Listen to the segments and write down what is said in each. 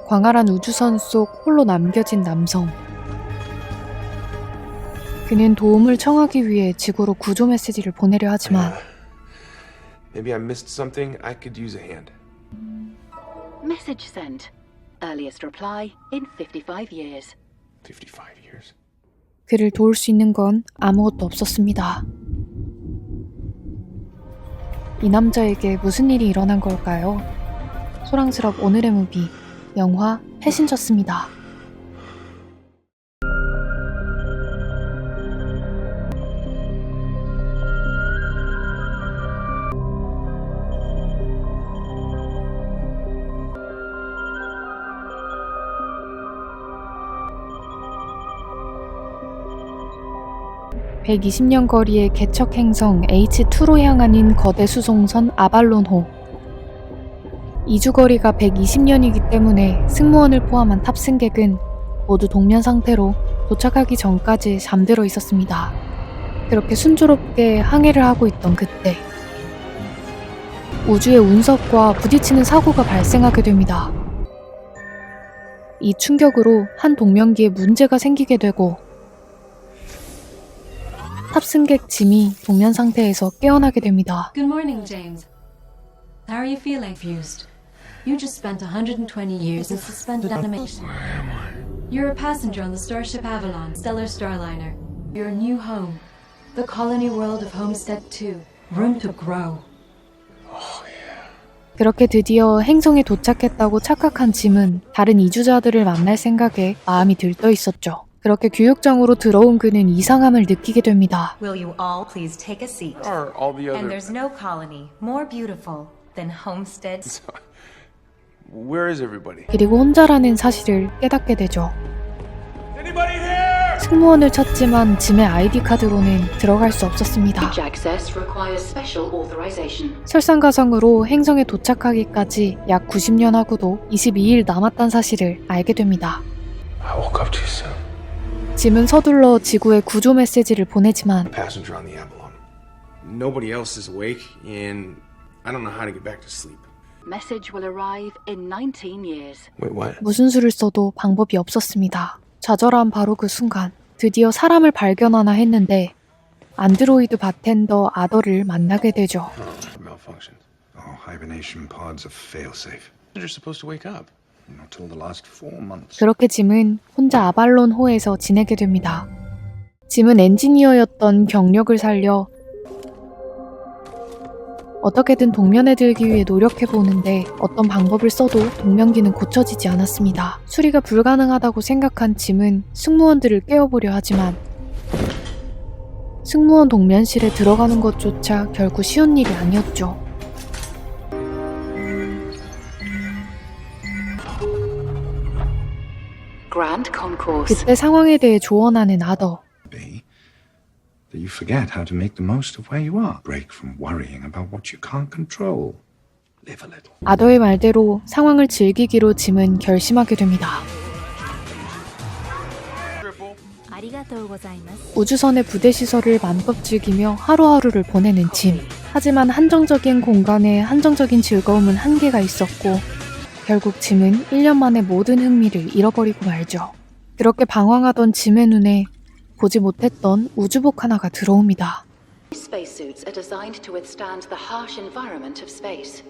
광활한 우주선 속 홀로 남겨진 남성. 그는 도움을 청하기 위해 지구로 구조 메시지를 보내려 하지만 Maybe I missed something. I could use a hand. Message sent. Earliest reply in 55 years. 55 years. 그를 도울 수 있는 건 아무것도 없었습니다. 이 남자에게 무슨 일이 일어난 걸까요? 소랑스럽 오늘의 무비, 영화 패신저스입니다. (120년) 거리의 개척 행성 H2로 향하는 거대 수송선 아발론호. 이주거리가 120년이기 때문에 승무원을 포함한 탑승객은 모두 동면 상태로 도착하기 전까지 잠들어 있었습니다. 그렇게 순조롭게 항해를 하고 있던 그때 우주의 운석과 부딪히는 사고가 발생하게 됩니다. 이 충격으로 한 동면기에 문제가 생기게 되고 탑승객 짐이 동면 상태에서 깨어나게 됩니다. Good morning, James. How are you feeling, Fused? You just spent 120 years in suspended animation. You're a passenger on the Starship Avalon, Stellar Starliner. Your new home, the colony world of Homestead 2. Room to grow. 그렇게 드디어 행성에 도착했다고 착각한 짐은 다른 이주자들을 만날 생각에 마음이 들떠 있었죠. 그렇게 교육장으로 들어온 그는 이상함을 느끼게 됩니다. Will you all please take a seat? Are all the And other... there's no colony more beautiful than Homestead. Where is everybody? 그리고 혼자라는 사실을 깨닫게 되죠. Anybody here? 승무원을 찾지만 짐의 아이디 카드로는 들어갈 수 없었습니다. Each access requires special authorization. 설상가상으로 행성에 도착하기까지 약 90년 하고도 22일 남았다는 사실을 알게 됩니다. I woke up too soon. 짐은 서둘러 지구에 구조 메시지를 보내지만 Passenger on the Avalon. Nobody else is awake, and I don't know how to get back to sleep. Message will arrive in 19 years. Wait, what? 무슨 수를 써도 방법이 없었습니다. 좌절한 바로 그 순간 드디어 사람을 발견하나 했는데 안드로이드 바텐더 아더를 만나게 되죠. Malfunctioned. Our hibernation pods are fail-safe. You're supposed to wake up. Not till the last 4 months. 그렇게 짐은 혼자 아발론호에서 지내게 됩니다. 짐은 엔지니어였던 경력을 살려 어떻게든 동면에 들기 위해 노력해보는데 어떤 방법을 써도 동면기는 고쳐지지 않았습니다. 수리가 불가능하다고 생각한 짐은 승무원들을 깨워보려 하지만 승무원 동면실에 들어가는 것조차 결코 쉬운 일이 아니었죠. Grand Concourse. 그때 상황에 대해 조언하는 아더. Be that you forget how to make the most of where you are. Break from worrying about what you can't control. Live a little. 아더의 말대로 상황을 즐기기로 짐은 결심하게 됩니다. 우주선의 부대 시설을 만법 즐기며 하루하루를 보내는 짐. 하지만 한정적인 공간에 한정적인 즐거움은 한계가 있었고 결국 짐은 1년 만에 모든 흥미를 잃어버리고 말죠. 그렇게 방황하던 짐의 눈에 보지 못했던 우주복 하나가 들어옵니다. Spacesuits are designed to withstand the harsh environment of space.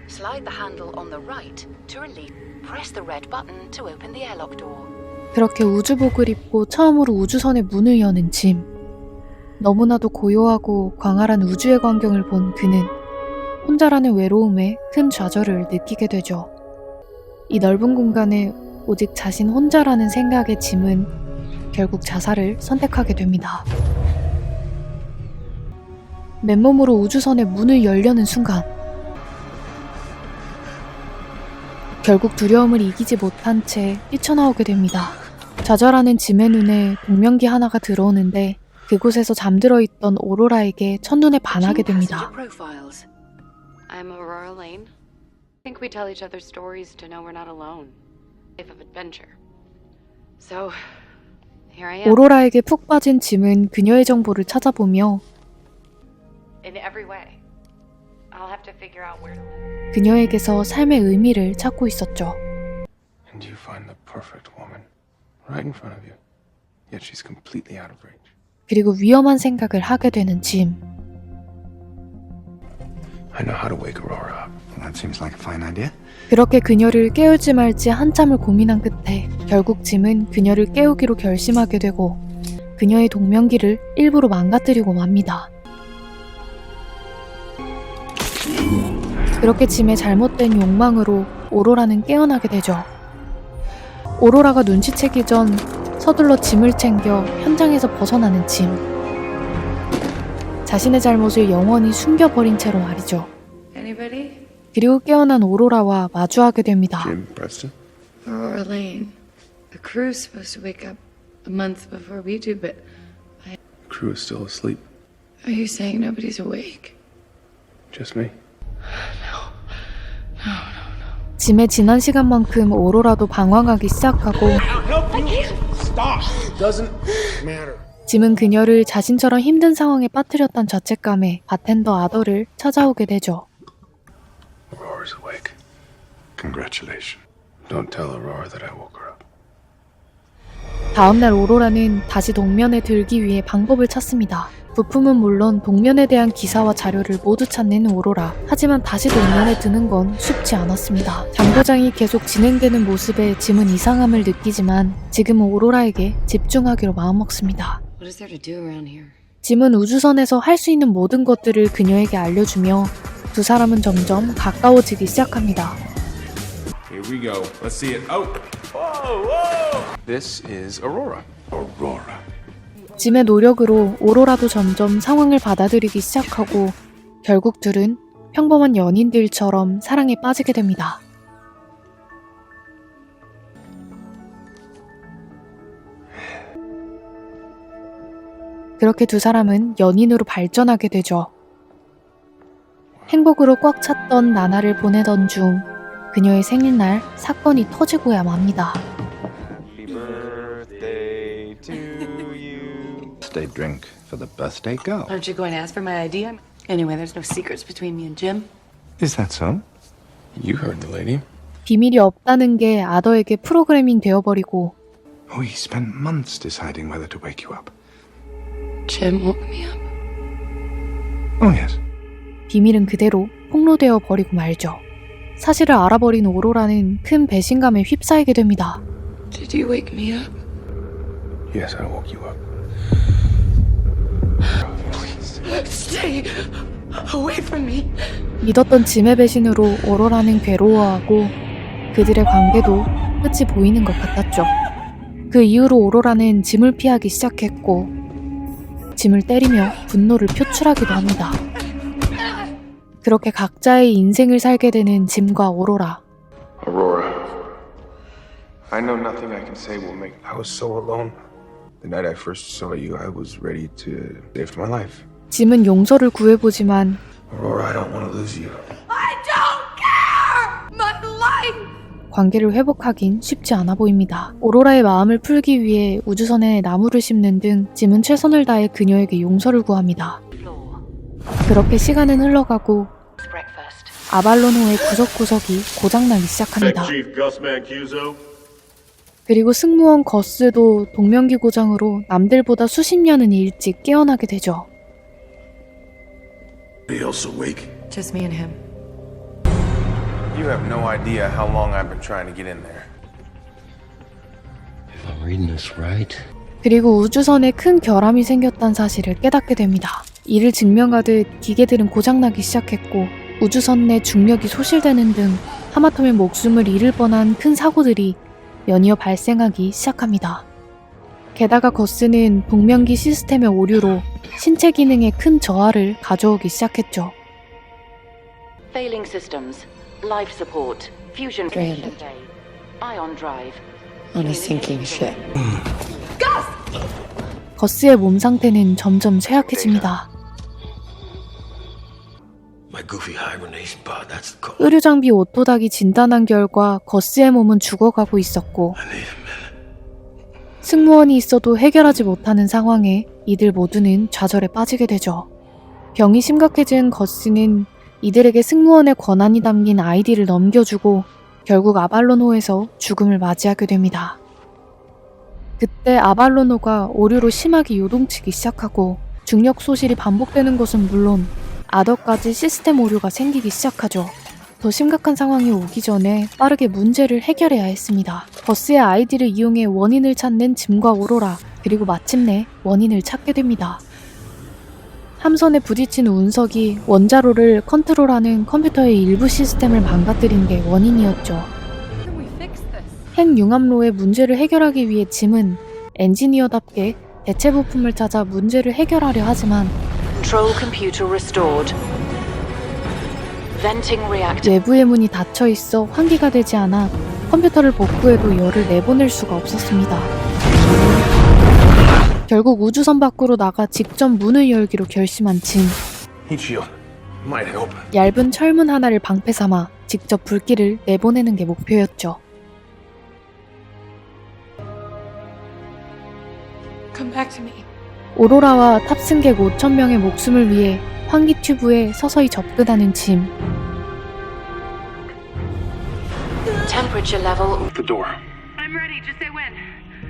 Slide the handle on the right to release. Press the red button to open the airlock door. 그렇게 우주복을 입고 처음으로 우주선의 문을 여는 짐. 너무나도 고요하고 광활한 우주의 광경을 본 그는 혼자라는 외로움에 큰 좌절을 느끼게 되죠. 이 넓은 공간에 오직 자신 혼자라는 생각에 짐은 결국 자살을 선택하게 됩니다. 맨몸으로 우주선의 문을 열려는 순간 결국 두려움을 이기지 못한 채 뛰쳐나오게 됩니다. 좌절하는 짐의 눈에 동면기 하나가 들어오는데 그곳에서 잠들어 있던 오로라에게 첫눈에 반하게 됩니다. I'm Aurora Lane. I think we tell each other stories to know we're not alone. Life of adventure. So, here I am. 오로라에게 푹 빠진 짐은 그녀의 정보를 찾아보며 In every way. I'll have to figure out where to live. 그녀에게서 삶의 의미를 찾고 있었죠. And you find the perfect woman right in front of you. Yet she's completely out of range. 그리고 위험한 생각을 하게 되는 짐. I know how to wake Aurora up. That seems like a fine idea. 그렇게 그녀를 깨울지 말지 한참을 고민한 끝에 결국 짐은 그녀를 깨우기로 결심하게 되고 그녀의 동명기를 일부러 망가뜨리고 맙니다. 그렇게 짐의 잘못된 욕망으로 오로라는 깨어나게 되죠. 오로라가 눈치채기 전 서둘러 짐을 챙겨 현장에서 벗어나는 짐. 자신의 잘못을 영원히 숨겨버린 채로 말이죠. Anybody? 그리고 깨어난 오로라와 마주하게 됩니다. Jim Preston? Aurora Lane. The crew's supposed to wake up a month before we do, but The crew is still asleep. are you saying nobody's awake? Just me. 짐의 지난 시간만큼 오로라도 방황하기 시작하고 Doesn't matter. 짐은 그녀를 자신처럼 힘든 상황에 빠뜨렸던 자책감에 바텐더 아더를 찾아오게 되죠. Aurora's awake. Congratulations. Don't tell Aurora that I woke her up. 다음날 오로라는 다시 동면에 들기 위해 방법을 찾습니다. 부품은 물론 동면에 대한 기사와 자료를 모두 찾는 오로라. 하지만 다시 동면에 드는 건 쉽지 않았습니다. 장고장이 계속 진행되는 모습에 짐은 이상함을 느끼지만 지금은 오로라에게 집중하기로 마음먹습니다. What is there to do around here? 짐은 우주선에서 할 수 있는 모든 것들을 그녀에게 알려주며 두 사람은 점점 가까워지기 시작합니다. Here we go. Let's see it. Oh! Whoa, whoa! This is Aurora. Aurora. 짐의 노력으로 오로라도 점점 상황을 받아들이기 시작하고 결국 둘은 평범한 연인들처럼 사랑에 빠지게 됩니다. 그렇게 두 사람은 연인으로 발전하게 되죠. 행복으로 꽉 찼던 나날을 보내던 중 그녀의 생일날 사건이 터지고야 맙니다. Birthday to you. Birthday drink for the birthday girl. Aren't you going to ask for my ID? Anyway, there's no secrets between me and Jim. Is that so? You heard the lady. 비밀이 없다는 게 아더에게 프로그래밍 되어버리고 We spent months deciding whether to wake you up. Jim woke me up. Oh, yes. 비밀은 그대로 폭로되어 버리고 말죠. 사실을 알아버린 오로라는 큰 배신감에 휩싸이게 됩니다. Did you wake me up? Yes, I woke you up. Stay away from me. 믿었던 짐의 배신으로 오로라는 괴로워하고 그들의 관계도 끝이 보이는 것 같았죠. 그 이후로 오로라는 짐을 피하기 시작했고 짐을 때리며 분노를 표출하기도 합니다. 그렇게 각자의 인생을 살게 되는 짐과 오로라. Aurora. I know nothing I can say will make. I was so alone. The night I first saw you, I was ready to save my life. 짐은 용서를 구해보지만 Aurora, I don't want to lose you. I don't care! My life! 관계를 회복하긴 쉽지 않아 보입니다. 오로라의 마음을 풀기 위해 우주선에 나무를 심는 등 짐은 최선을 다해 그녀에게 용서를 구합니다. 그렇게 시간은 흘러가고 Breakfast. 아발론호의 구석구석이 고장나기 시작합니다. Chief Gus Mancuso. 그리고 승무원 거스도 동명기 고장으로 남들보다 수십 년은 일찍 깨어나게 되죠. Anybody else awake? Just me and him. You have no idea how long I've been trying to get in there. If I'm reading this right. 그리고 우주선에 큰 결함이 생겼다는 사실을 깨닫게 됩니다. 이를 증명하듯 기계들은 고장나기 시작했고 우주선 내 중력이 소실되는 등 하마터면 목숨을 잃을 뻔한 큰 사고들이 연이어 발생하기 시작합니다. 게다가 거스는 동명기 시스템의 오류로 신체 기능에 큰 저하를 가져오기 시작했죠. Failing systems. Life support. Fusion. Stranded. Ion drive. On a sinking ship. 거스의 몸 상태는 점점 쇠약해집니다. My goofy hibernation pod, that's the code. 의료 장비 오토닥이 진단한 결과 거스의 몸은 죽어가고 있었고 I need a minute. 승무원이 있어도 해결하지 못하는 상황에 이들 모두는 좌절에 빠지게 되죠. 병이 심각해진 거스는 이들에게 승무원의 권한이 담긴 아이디를 넘겨주고 결국 아발로노에서 죽음을 맞이하게 됩니다. 그때 아발로노가 오류로 심하게 요동치기 시작하고 중력 소실이 반복되는 것은 물론 아더까지 시스템 오류가 생기기 시작하죠. 더 심각한 상황이 오기 전에 빠르게 문제를 해결해야 했습니다. 버스의 아이디를 이용해 원인을 찾는 짐과 오로라, 그리고 마침내 원인을 찾게 됩니다. 함선에 부딪힌 운석이 원자로를 컨트롤하는 컴퓨터의 일부 시스템을 망가뜨린 게 원인이었죠. 핵융합로의 문제를 해결하기 위해 짐은 엔지니어답게 대체 부품을 찾아 문제를 해결하려 하지만 Control computer restored. Venting reactor. 외부의 문이 닫혀 있어 환기가 되지 않아 컴퓨터를 복구해도 열을 내보낼 수가 없었습니다. 결국 우주선 밖으로 나가 직접 문을 열기로 결심한 짐. Heat shield might help. 얇은 철문 하나를 방패 삼아 직접 불길을 내보내는 게 목표였죠. Come back to me. 오로라와 탑승객 5,000명의 목숨을 위해 환기 튜브에 서서히 접근하는 짐. Temperature level. The door. I'm ready. Just say when.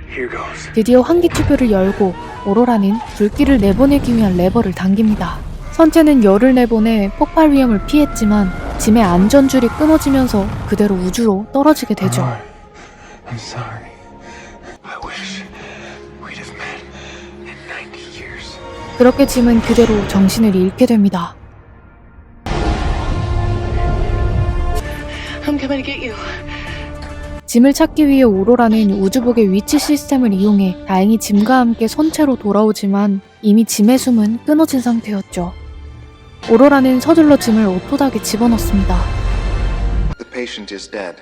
Here goes. 드디어 환기 튜브를 열고 오로라는 불길을 내보내기 위한 레버를 당깁니다. 선체는 열을 내보내 폭발 위험을 피했지만 짐의 안전줄이 끊어지면서 그대로 우주로 떨어지게 되죠. I'm sorry. I wish we'd have met in 90 years. 그렇게 짐은 그대로 정신을 잃게 됩니다. I'm coming to get you. 짐을 찾기 위해 오로라는 우주복의 위치 시스템을 이용해 다행히 짐과 함께 선체로 돌아오지만 이미 짐의 숨은 끊어진 상태였죠. 오로라는 서둘러 짐을 오토닥에 집어넣습니다. The patient is dead.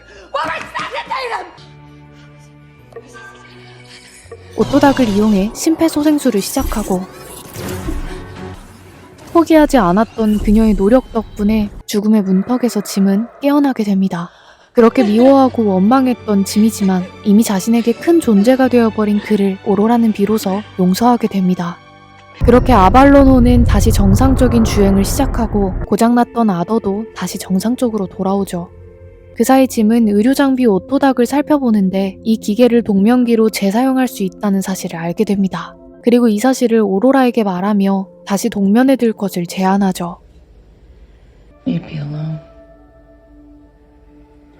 오토닥을 이용해 심폐소생술을 시작하고 포기하지 않았던 그녀의 노력 덕분에 죽음의 문턱에서 짐은 깨어나게 됩니다. 그렇게 미워하고 원망했던 짐이지만 이미 자신에게 큰 존재가 되어버린 그를 오로라는 비로소 용서하게 됩니다. 그렇게 아발로노는 다시 정상적인 주행을 시작하고 고장났던 아더도 다시 정상적으로 돌아오죠. 그 사이 짐은 의료장비 오토닥을 살펴보는데 이 기계를 동명기로 재사용할 수 있다는 사실을 알게 됩니다. 그리고 이 사실을 오로라에게 말하며 다시 동면에 들 것을 제안하죠. You'd be alone.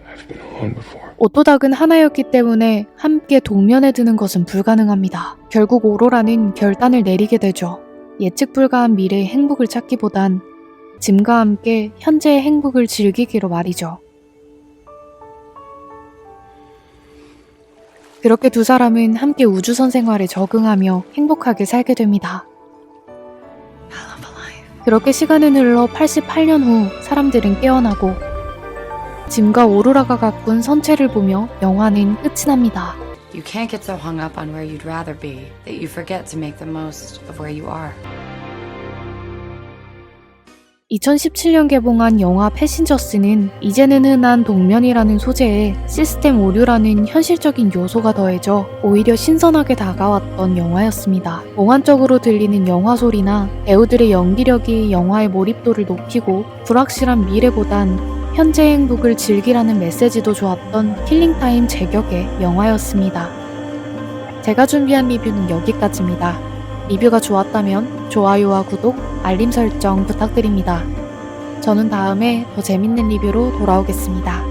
I've been alone before. 오토닥은 하나였기 때문에 함께 동면에 드는 것은 불가능합니다. 결국 오로라는 결단을 내리게 되죠. 예측 불가한 미래의 행복을 찾기보단 짐과 함께 현재의 행복을 즐기기로 말이죠. 그렇게 두 사람은 함께 우주선 생활에 적응하며 행복하게 살게 됩니다. 그렇게 시간은 흘러 88년 후 사람들은 깨어나고 짐과 오로라가 가꾼 선체를 보며 영화는 끝이 납니다. You can't get so hung up on where you'd rather be that you forget to make the most of where you are. 2017년 개봉한 영화 패신저스는 이제는 흔한 동면이라는 소재에 시스템 오류라는 현실적인 요소가 더해져 오히려 신선하게 다가왔던 영화였습니다. 몽환적으로 들리는 영화 소리나 배우들의 연기력이 영화의 몰입도를 높이고 불확실한 미래보단 현재의 행복을 즐기라는 메시지도 좋았던 킬링타임 제격의 영화였습니다. 제가 준비한 리뷰는 여기까지입니다. 리뷰가 좋았다면 좋아요와 구독, 알림 설정 부탁드립니다. 저는 다음에 더 재밌는 리뷰로 돌아오겠습니다.